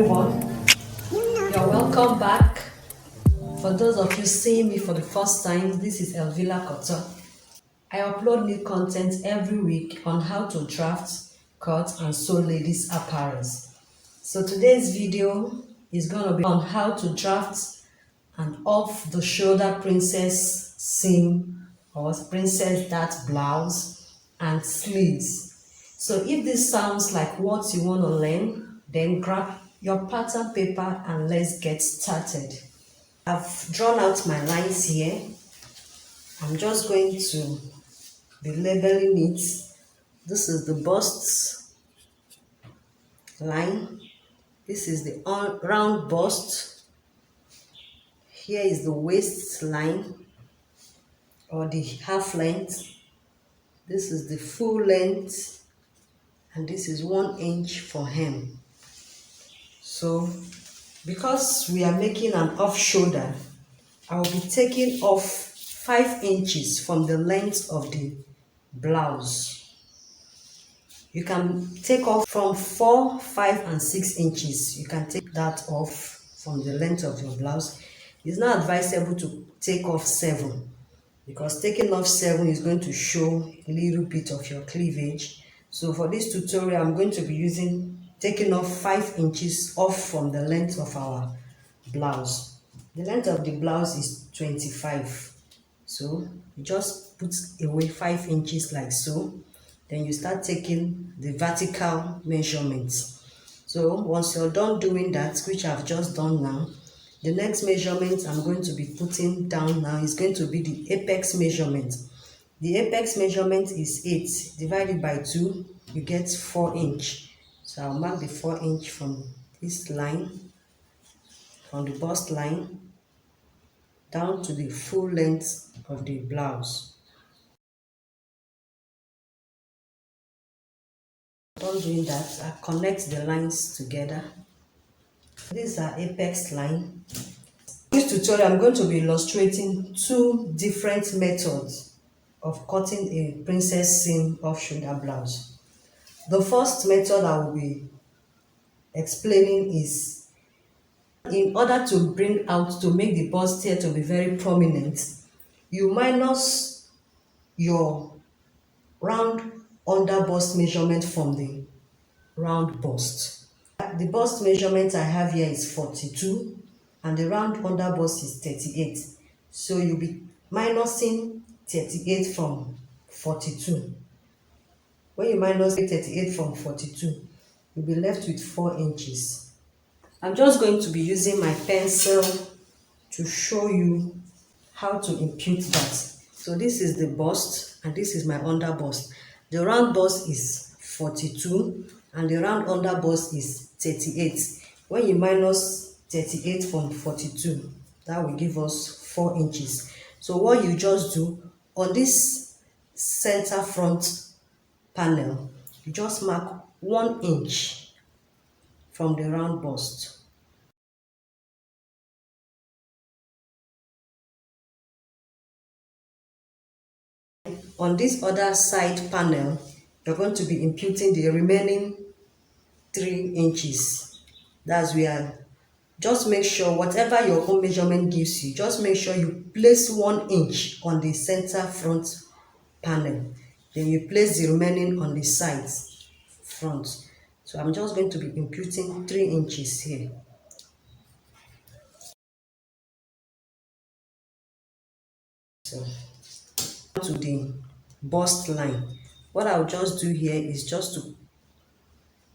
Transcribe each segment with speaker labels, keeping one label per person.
Speaker 1: everyone, you're welcome back. For those of you seeing me for the first time, this is Elvila Koto. I upload new content every week on how to draft, cut and sew ladies apparels. So today's video is going to be on how to draft an off the shoulder princess seam or princess dart blouse and sleeves. So if this sounds like what you want to learn, then grab your pattern paper and let's get started. I've drawn out my lines here. I'm just going to be labeling it. This is the bust line. This is the round bust. Here is the waist line or the half length. This is the full length. And this is 1 inch for hem. So because we are making an off shoulder, I will be taking off 5 inches from the length of the blouse. You can take off from 4, 5 and 6 inches. You can take that off from the length of your blouse. It's not advisable to take off 7 because taking off 7 is going to show a little bit of your cleavage. So for this tutorial, I'm going to be taking off 5 inches off from the length of our blouse. The length of the blouse is 25. So you just put away 5 inches like so. Then you start taking the vertical measurements. So once you're done doing that, which I've just done now, the next measurement I'm going to be putting down now is going to be the apex measurement. The apex measurement is 8 divided by 2, you get 4 inch. So I'll mark the 4 inch from this line, from the bust line, down to the full length of the blouse. Upon doing that, I connect the lines together. These are apex line. In this tutorial, I'm going to be illustrating 2 different methods of cutting a princess seam off shoulder blouse. The first method I will be explaining is in order to make the bustier to be very prominent, you minus your round under bust measurement from the round bust. The bust measurement I have here is 42 and the round under bust is 38. So you'll be minusing 38 from 42. When you minus 38 from 42, you'll be left with 4 inches. I'm just going to be using my pencil to show you how to impute that. So this is the bust and this is my under bust. The round bust is 42 and the round under bust is 38. When you minus 38 from 42, that will give us 4 inches. So what you just do on this center front panel, you just mark 1 inch from the round bust. On this other side panel, you're going to be imputing the remaining 3 inches. That's where, just make sure whatever your own measurement gives you, just make sure you place 1 inch on the center front panel. Then you place the remaining on the sides front. So I'm just going to be imputing 3 inches here. So to the bust line, what I'll just do here is just to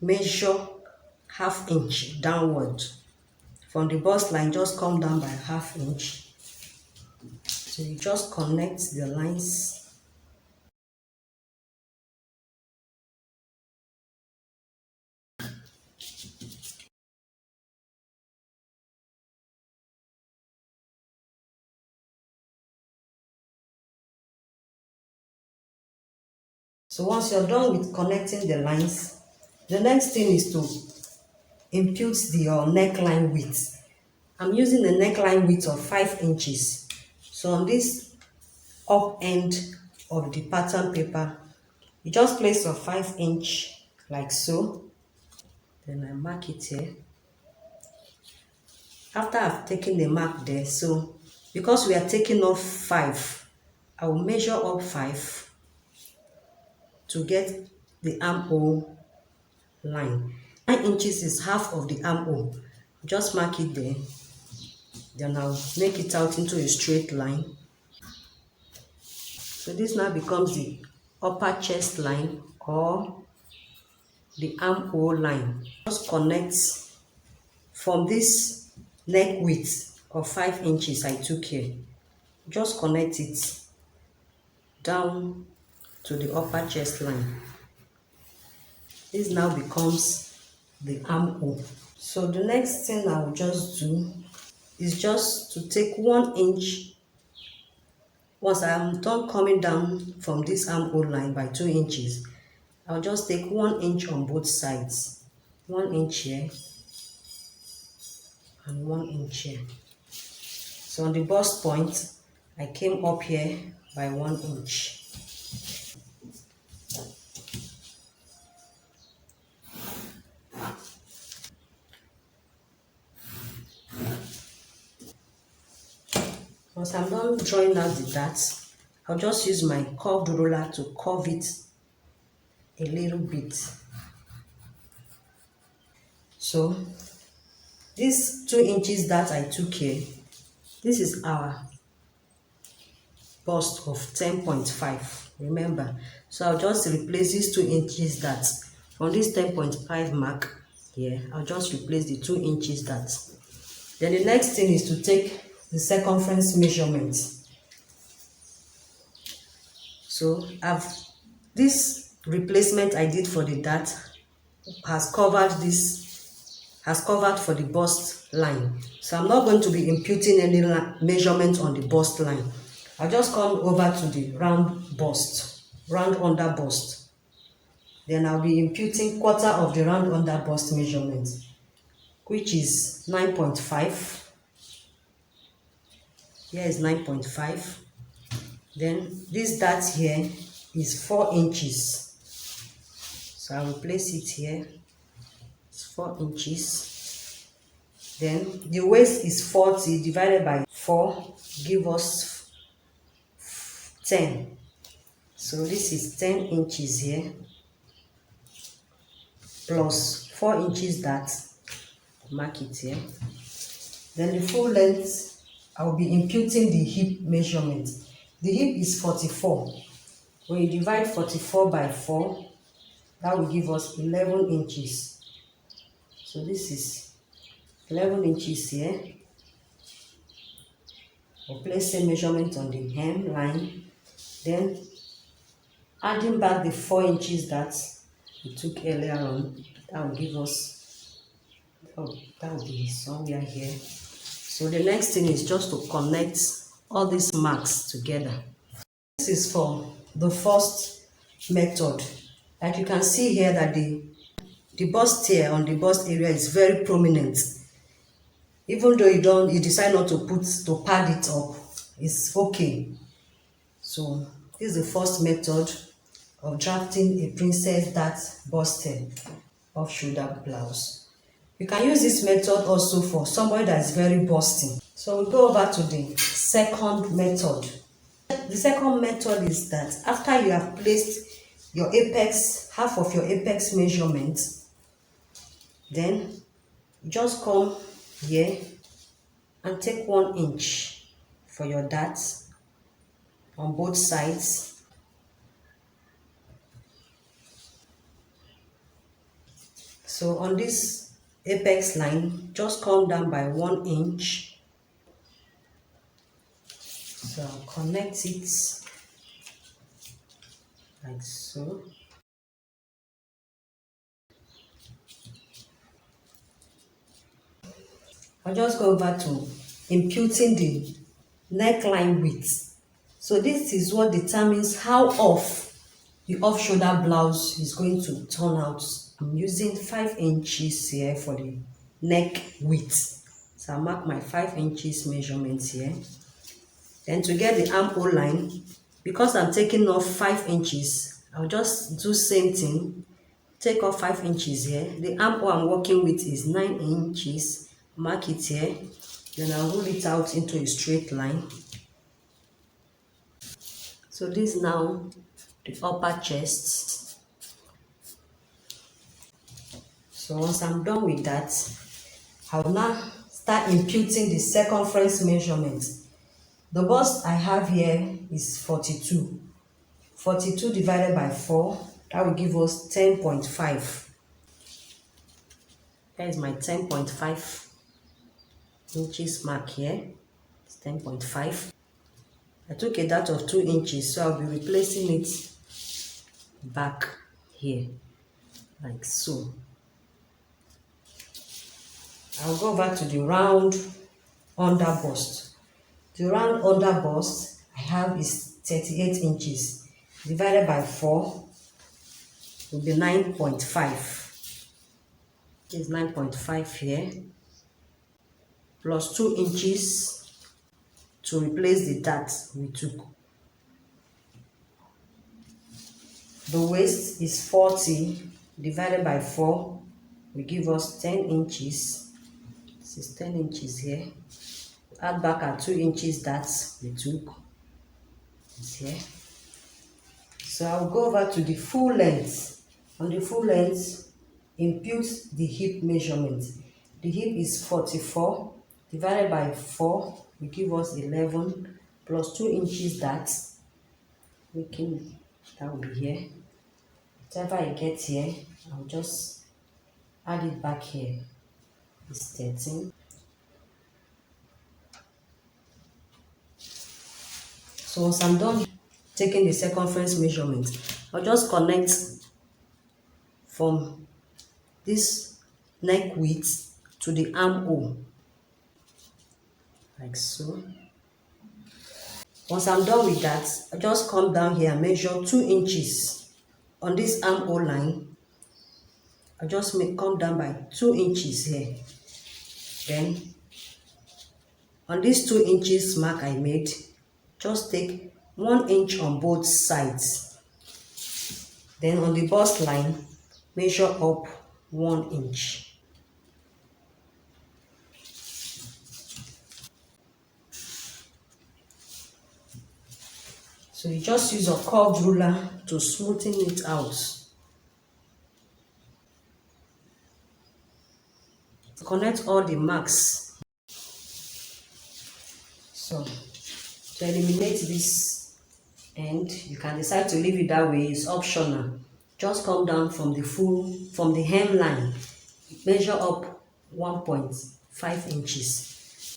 Speaker 1: measure ½ inch downward. From the bust line, just come down by ½ inch. So you just connect the lines. So once you're done with connecting the lines, the next thing is to impute your neckline width. I'm using a neckline width of 5 inches. So on this up end of the pattern paper, you just place a 5 inch like so. Then I mark it here. After I've taken the mark there, so because we are taking off 5, I will measure up 5 to get the armhole line. 9 inches is half of the armhole. Just mark it there. Then I'll make it out into a straight line. So this now becomes the upper chest line or the armhole line. Just connect from this neck width of 5 inches I took here. Just connect it down to the upper chest line. This now becomes the armhole. So the next thing I will just do is just to take 1 inch. Once I'm done coming down from this armhole line by 2 inches, I'll just take 1 inch on both sides. 1 inch here and 1 inch here. So on the bust point, I came up here by 1 inch. Once I'm done drawing out the darts, I'll just use my curved ruler to curve it a little bit. So these 2 inches that I took here, this is our bust of 10.5, remember. So I'll just replace these 2 inches that from this 10.5 mark here. I'll just replace the 2 inches that. Then the next thing is to take the circumference measurement. So this replacement I did for the dart has covered for the bust line. So I'm not going to be imputing any measurement on the bust line. I'll just come over to the round bust, round under bust. Then I'll be imputing quarter of the round under bust measurement, which is 9.5. Here is 9.5. Then this dart here is 4 inches. So I will place it here. It's 4 inches. Then the waist is 40 divided by 4, give us 10. So this is 10 inches here plus 4 inches dart. Mark it here. Then the full length, I will be imputing the hip measurement. The hip is 44. When you divide 44 by 4, that will give us 11 inches. So this is 11 inches here. We'll place a measurement on the hem line. Then adding back the 4 inches that we took earlier on, that will give us, that will be somewhere here. So the next thing is just to connect all these marks together. This is for the first method. Like you can see here that the bustier on the bust area is very prominent. Even though you decide not to pad it up, it's okay. So this is the first method of drafting a princess dart bustier off shoulder blouse. You can use this method also for somebody that is very busting. So we go over to the second method. The second method is that after you have placed your apex, half of your apex measurement, then just come here and take 1 inch for your darts on both sides. So on this apex line, just come down by 1 inch. So I'll connect it like so. I'll just go over to imputing the neckline width. So this is what determines how off the off-shoulder blouse is going to turn out. I'm using 5 inches here for the neck width. So I'll mark my 5 inches measurements here. Then to get the armhole line, because I'm taking off 5 inches, I'll just do same thing. Take off 5 inches here. The armhole I'm working with is 9 inches. mark it here, then I'll roll it out into a straight line. So this is now the upper chest. So once I'm done with that, I will now start imputing the circumference measurement. The bust I have here is 42. 42 divided by 4, that will give us 10.5. That is my 10.5 inches mark here. It's 10.5. I took a dart of 2 inches, so I'll be replacing it back here, like so. I'll go back to the round under bust. The round under bust I have is 38 inches. Divided by 4 will be 9.5. This is 9.5 here. Plus 2 inches to replace the dart we took. The waist is 40 divided by 4 will give us 10 inches. This is 10 inches here. Add back our 2 inches that we took. It's here. So I'll go over to the full length. On the full length, impute the hip measurement. The hip is 44 divided by 4 will give us 11 plus 2 inches that, making that will be here. Whatever I get here, I'll just add it back here. It's 13. So once I'm done taking the circumference measurement, I'll just connect from this neck width to the armhole, like so. Once I'm done with that, I just come down here and measure 2 inches on this armhole line. I just come down by 2 inches here. Then on this 2 inches mark I made, just take 1 inch on both sides. Then on the bust line, measure up 1 inch. So you just use a curved ruler to smoothen it out. Connect all the marks. So to eliminate this end, you can decide to leave it that way, it's optional. Just come down from the hemline, measure up 1.5 inches.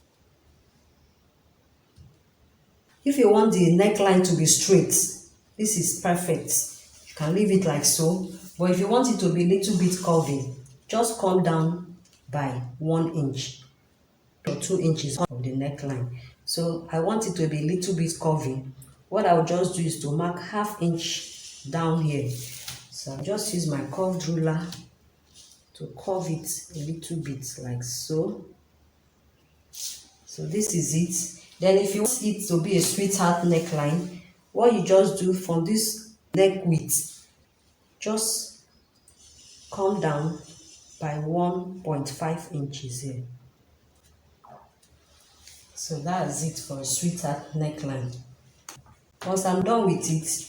Speaker 1: If you want the neckline to be straight, this is perfect. You can leave it like so. But if you want it to be a little bit curvy, just come down by 1 inch or 2 inches of the neckline. So I want it to be a little bit curvy. What I'll just do is to mark ½ inch down here. So I'll just use my curved ruler to curve it a little bit like so. So this is it. Then if you want it to be a sweetheart neckline, what you just do from this neck width, just come down by 1.5 inches here. So that's it for a sweetheart neckline. Once I'm done with it,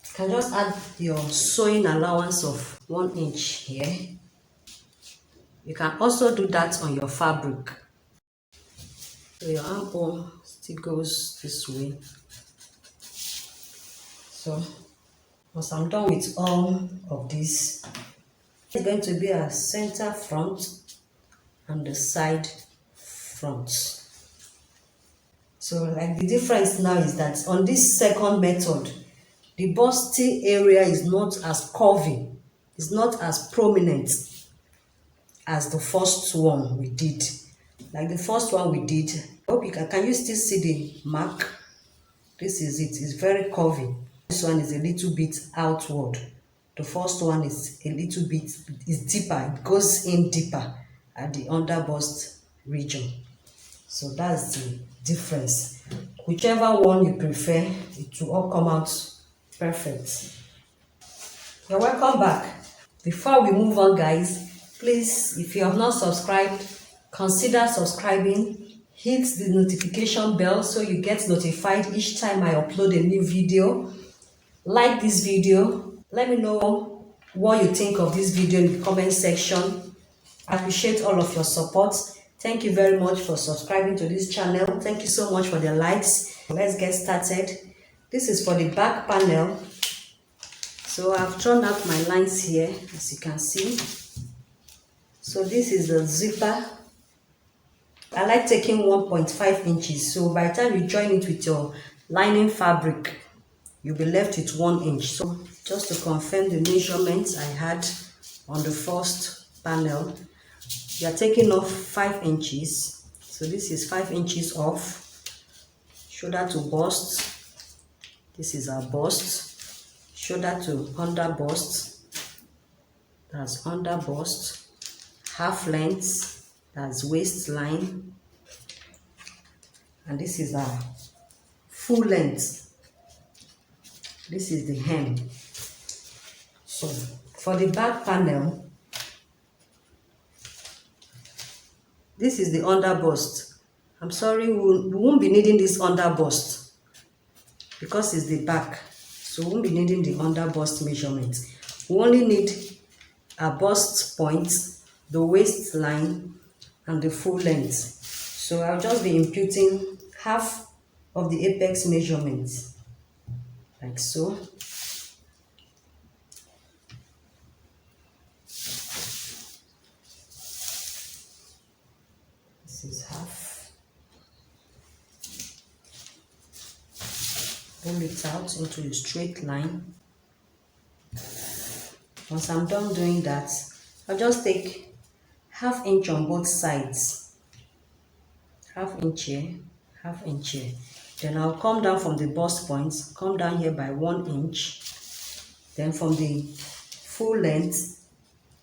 Speaker 1: you can just add your sewing allowance of 1 inch here. You can also do that on your fabric. So your armhole still goes this way. So once I'm done with all of this, it's going to be a center front and the side front. So like the difference now is that on this second method, the busty area is not as curvy, it's not as prominent as the first one we did. Like the first one we did, hope you can you still see the mark? This is it, it's very curvy. This one is a little bit outward. The first one is a little bit, is deeper, it goes in deeper at the under bust region. So that's the difference. Whichever one you prefer, it will all come out perfect. You're welcome back. Before we move on, guys, please, if you have not subscribed consider subscribing, hit the notification bell so you get notified each time I upload a new video. Like this video. Let me know what you think of this video in the comment section. I appreciate all of your support. Thank you very much for subscribing to this channel. Thank you so much for the likes. Let's get started. This is for the back panel. So I've drawn out my lines here, as you can see. So this is the zipper. I like taking 1.5 inches. So by the time you join it with your lining fabric, you'll be left with 1 inch. So just to confirm the measurements I had on the first panel, you are taking off 5 inches. So this is 5 inches off. Shoulder to bust. This is our bust. Shoulder to under bust. That's under bust. Half length. That's waistline. And this is our full length. This is the hem. So for the back panel, this is the under bust. I'm sorry, we won't be needing this under bust because it's the back. So we won't be needing the under bust measurement. We only need a bust point, the waistline, and the full length. So I'll just be imputing half of the apex measurement, like so. This is half. Roll it out into a straight line. Once I'm done doing that, I'll just take ½ inch on both sides. ½ inch here, ½ inch here. Then I'll come down from the bust points, come down here by 1 inch. Then from the full length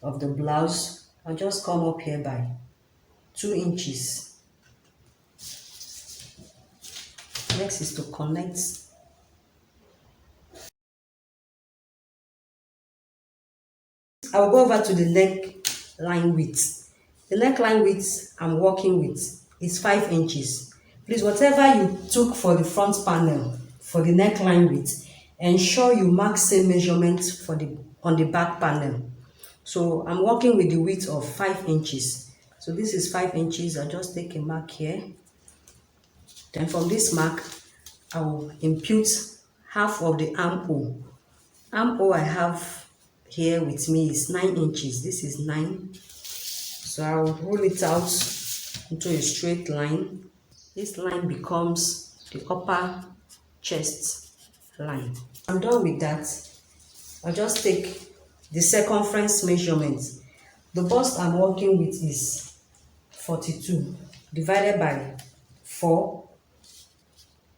Speaker 1: of the blouse, I'll just come up here by 2 inches. Next is to connect. I'll go over to the neckline width. The neckline width I'm working with is 5 inches. Please, whatever you took for the front panel for the neckline width, ensure you mark same measurement for on the back panel. So I'm working with the width of 5 inches. So this is 5 inches. I'll just take a mark here. Then from this mark, I will impute half of the armhole. Armhole I have here with me is 9 inches. This is 9. So I will roll it out into a straight line. This line becomes the upper chest line. I'm done with that. I'll just take the circumference measurement. The bust I'm working with is 42 divided by 4.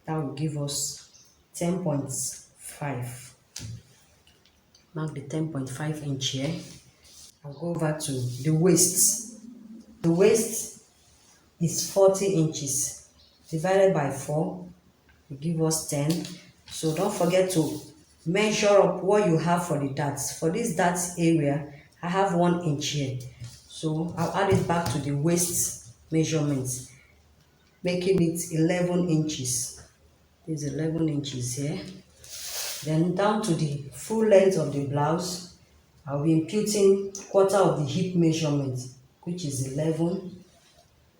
Speaker 1: That will give us 10.5. Mark the 10.5 inch here. I'll go over to the waist. The waist is 40 inches. Divided by 4 will give us 10. So don't forget to measure up what you have for the darts. For this darts area, I have 1 inch here. So I'll add it back to the waist measurements, making it 11 inches. There's 11 inches here. Then down to the full length of the blouse, I'll be imputing quarter of the hip measurement, which is 11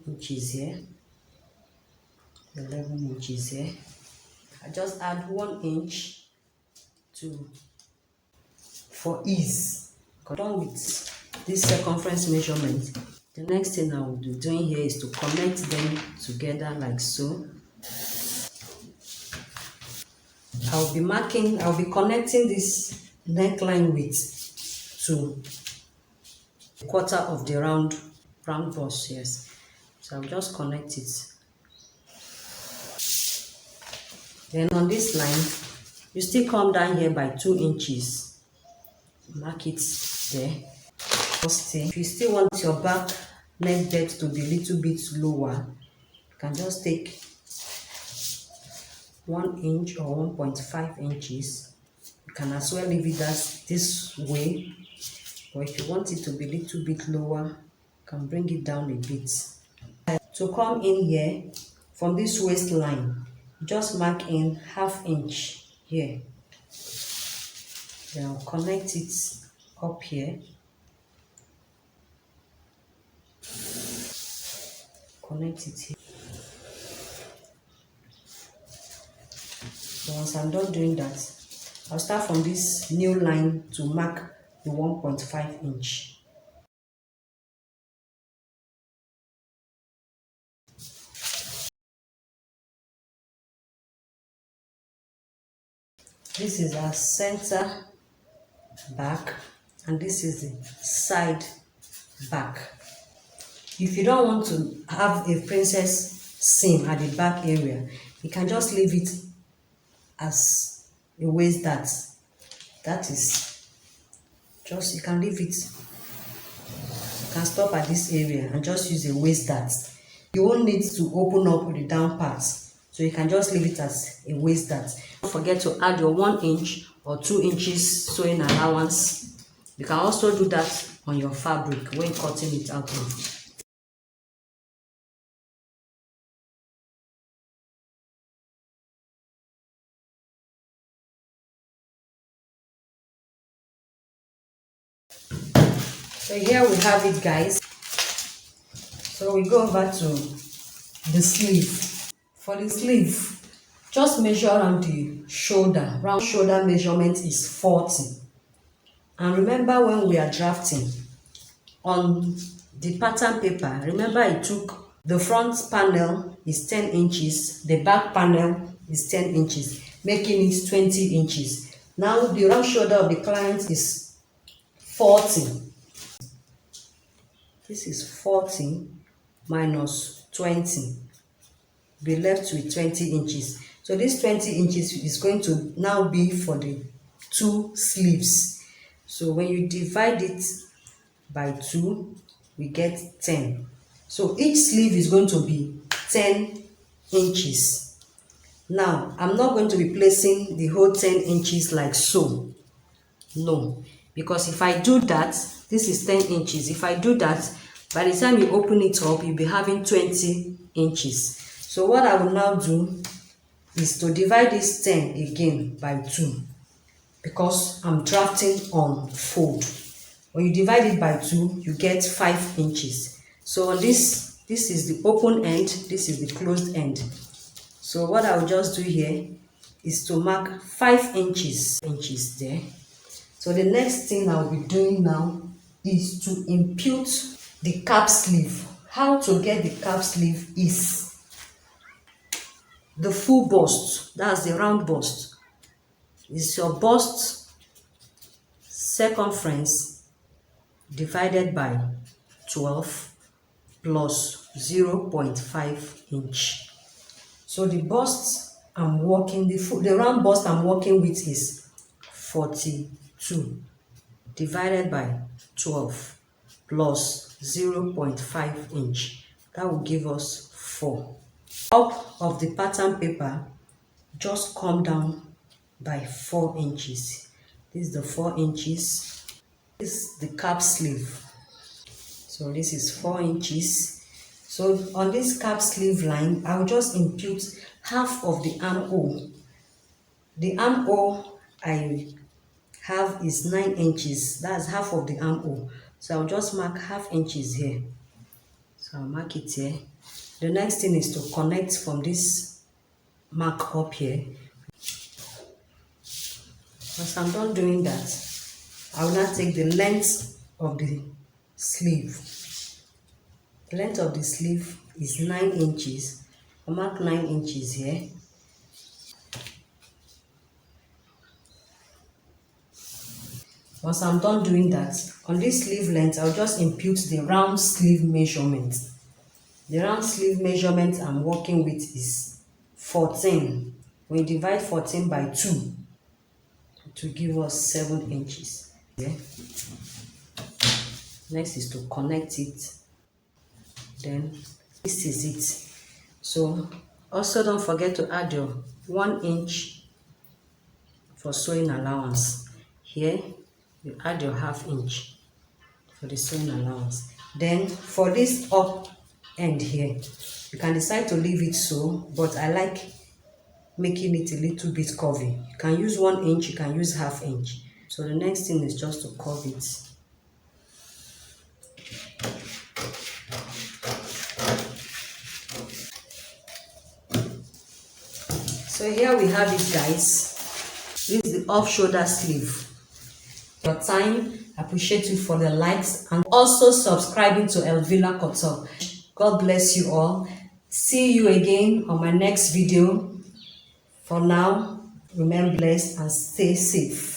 Speaker 1: inches here. 11 inches here. I just add 1 inch for ease. Done with this circumference measurement. The next thing I will be doing here is to connect them together like so. I'll be connecting this neckline width to a quarter of the round bust, yes. So I'll just connect it. Then on this line, you still come down here by 2 inches. Mark it there. If you still want your back neck depth to be a little bit lower, you can just take 1 inch or 1.5 inches. You can as well leave it as this way, or if you want it to be a little bit lower, you can bring it down a bit. To come in here from this waistline, just mark in ½ inch here. Then I'll connect it up here. Connect it here. So once I'm done doing that, I'll start from this new line to mark the 1.5 inch. This is our center back and this is the side back. If you don't want to have a princess seam at the back area, you can just leave it as a waist dart. That is just, you can leave it, you can stop at this area and just use a waist dart. You won't need to open up the down parts, so you can just leave it as a waist dart. Don't forget to add your 1 inch or 2 inches sewing allowance. You can also do that on your fabric when cutting it out. So here we have it, guys. So we go over to the sleeve. For the sleeve, just measure around the shoulder. Round shoulder measurement is 40. And remember, when we are drafting on the pattern paper, remember it took the front panel is 10 inches, the back panel is 10 inches, making it 20 inches. Now the round shoulder of the client is 40. This is 40 minus 20. Be left with 20 inches. So this 20 inches is going to now be for the 2 sleeves. So when you divide it by 2, we get 10. So each sleeve is going to be 10 inches. Now, I'm not going to be placing the whole 10 inches like so. No, because if I do that, this is 10 inches. If I do that, by the time you open it up, you'll be having 20 inches. So what I will now do is to divide this 10 again by 2, because I'm drafting on fold. When you divide it by 2, you get 5 inches. So on this is the open end, this is the closed end. So what I'll just do here is to mark 5 inches there. So the next thing I'll be doing now is to impute the cap sleeve. How to get the cap sleeve is the full bust, that's the round bust. It's your bust circumference divided by 12 plus 0.5 inch. So the bust I'm working, the round bust I'm working with is 42 divided by 12 plus 0.5 inch. That will give us 4. Up of the pattern paper, just come down by 4 inches. This is the 4 inches. This is the cap sleeve. So this is 4 inches. So on this cap sleeve line, I'll just impute half of the armhole. The armhole I have is 9 inches. That's half of the armhole. So I'll just mark ½ inches here. So I'll mark it here. The next thing is to connect from this mark up here. Once I'm done doing that, I will now take the length of the sleeve. The length of the sleeve is 9 inches. I'll mark 9 inches here. Once I'm done doing that, on this sleeve length, I'll just impute the round sleeve measurement. The round sleeve measurement I'm working with is 14. When you divide 14 by 2, it will give us 7 inches. Yeah. Next is to connect it. Then this is it. So also don't forget to add your 1 inch for sewing allowance. Here you add your ½ inch for the sewing allowance. Then for this up end here. You can decide to leave it so, but I like making it a little bit curvy. You can use 1 inch, you can use ½ inch. So the next thing is just to curve it. So here we have it, guys. This is the off-shoulder sleeve. Your time, I appreciate you for the likes and also subscribing to Elvila Couture. God bless you all. See you again on my next video. For now, remain blessed and stay safe.